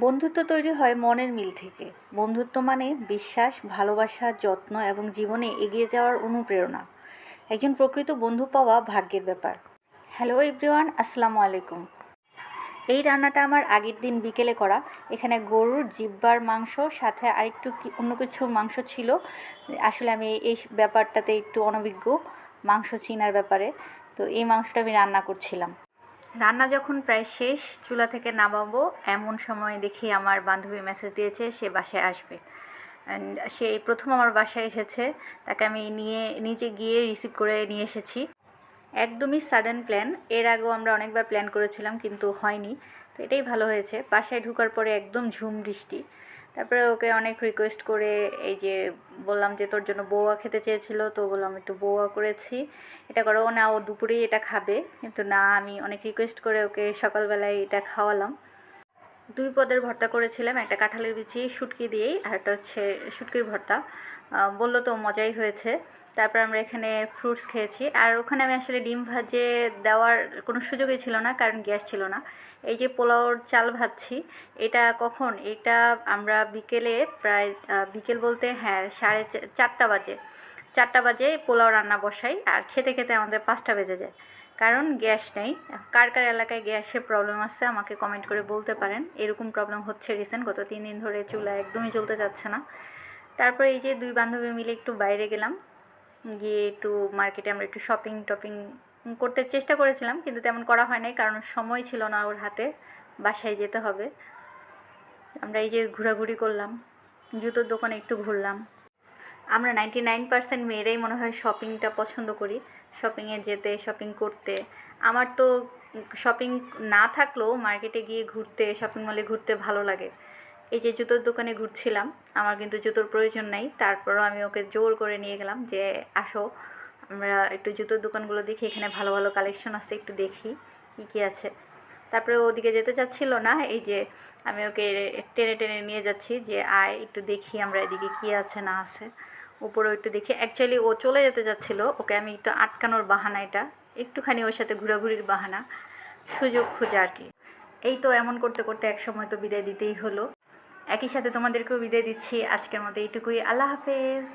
বন্ধুত্ব তৈরি হয় মনের মিল থেকে। বন্ধুত্ব মানে বিশ্বাস, ভালোবাসা, যত্ন এবং জীবনে এগিয়ে যাওয়ার অনুপ্রেরণা। একজন প্রকৃত বন্ধু পাওয়া ভাগ্যের ব্যাপার। হ্যালো এভরিওয়ান, আসসালামু আলাইকুম। এই রান্নাটা আমার আগের দিন বিকেলে করা। এখানে গরুর জিহ্বার মাংস, সাথে আরেকটু অন্য কিছু মাংস ছিল। আসলে আমি এই ব্যাপারটাতে একটু অনভিজ্ঞ, মাংস চিনার ব্যাপারে। তো এই মাংসটা আমি রান্না করছিলাম। রান্না যখন প্রায় শেষ, চুলা থেকে নামাবো এমন সময় দেখি আমার বান্ধবী মেসেজ দিয়েছে সে বাসায় আসবে। অ্যান্ড সে এই প্রথম আমার বাসায় এসেছে। তাকে আমি নিজে গিয়ে রিসিভ করে নিয়ে এসেছি। একদমই সাডেন প্ল্যান। এর আগেও আমরা অনেকবার প্ল্যান করেছিলাম কিন্তু হয়নি। তো এটাই ভালো হয়েছে। বাসায় ঢোকার পরে একদম ঝুম বৃষ্টি। তারপরে ওকে অনেক রিকোয়েস্ট করে এই যে বললাম যে তোর জন্য বউয়া খেতে চেয়েছিল, তো বললাম একটু বউয়া করেছি, এটা করো না। ও দুপুরেই এটা খাবে, কিন্তু না, আমি অনেক রিকোয়েস্ট করে ওকে সকালবেলায় এটা খাওয়ালাম। দুই পদের ভর্তা করেছিলাম, একটা কাঁঠালের বিচি শুটকি দিয়েই, আর একটা হচ্ছে শুটকির ভর্তা। বললো তো মজাই হয়েছে। তারপর আমরা এখানে ফ্রুটস খেয়েছি। আর ওখানে আমি আসলে ডিম ভাজে দেওয়ার কোনো সুযোগই ছিল না, কারণ গ্যাস ছিল না। এই যে পোলাওর চাল ভাজছি, এটা আমরা বিকেলে প্রায় বিকেল বলতে হ্যাঁ 4:30 বাজে, 4টা বাজে পোলাও রান্না বসাই, আর খেতে খেতে আমাদের 5টা বেজে যায়, কারণ গ্যাস নেই। কার কার এলাকায় গ্যাসের প্রবলেম আছে আমাকে কমেন্ট করে বলতে পারেন। এরকম প্রবলেম হচ্ছে রিসেন্ট, গত 3 দিন ধরে চুলা একদমই জ্বলতে যাচ্ছে না। তারপরে এই যে দুই বান্ধবী মিলে একটু বাইরে গেলাম, গিয়ে একটু মার্কেটে আমরা একটু শপিং টপিং করতে চেষ্টা করেছিলাম, কিন্তু তেমন করা হয় নাই, কারণ সময় ছিল না ওর হাতে, বাসায় যেতে হবে। আমরা এই যে ঘোরাঘুরি করলাম, জুতোর দোকানে একটু ঘুরলাম। আমরা 99% মেয়েরাই মনে হয় শপিংটা পছন্দ করি, শপিংয়ে যেতে, শপিং করতে। আমার তো শপিং না থাকলেও মার্কেটে গিয়ে ঘুরতে, শপিং মলে ঘুরতে ভালো লাগে। এই যে জুতোর দোকানে ঘুরছিলাম, আমার কিন্তু জুতোর প্রয়োজন নাই, তারপরও আমি ওকে জোর করে নিয়ে গেলাম যে আসো আমরা একটু জুতোর দোকানগুলো দেখি, এখানে ভালো ভালো কালেকশন আছে, একটু দেখি কী কী আছে। তারপরে ওদিকে যেতে চাচ্ছিল না, এই যে আমি ওকে টেনে টেনে নিয়ে যাচ্ছি যে আয় একটু দেখি আমরা এদিকে কী আছে না আছে, উপরেও একটু দেখি। অ্যাকচুয়ালি ও চলে যেতে যাচ্ছিলো, ওকে আমি একটু আটকানোর বাহানা, এটা একটুখানি ওর সাথে ঘোরাঘুরির বাহানা, সুযোগ খুঁজে আর কি। এই তো এমন করতে করতে এক সময় তো বিদায় দিতেই হলো। একই সাথে তোমাদেরকেও বিদায় দিচ্ছি। আজকের মতো এইটুকুই। আল্লাহ হাফেজ।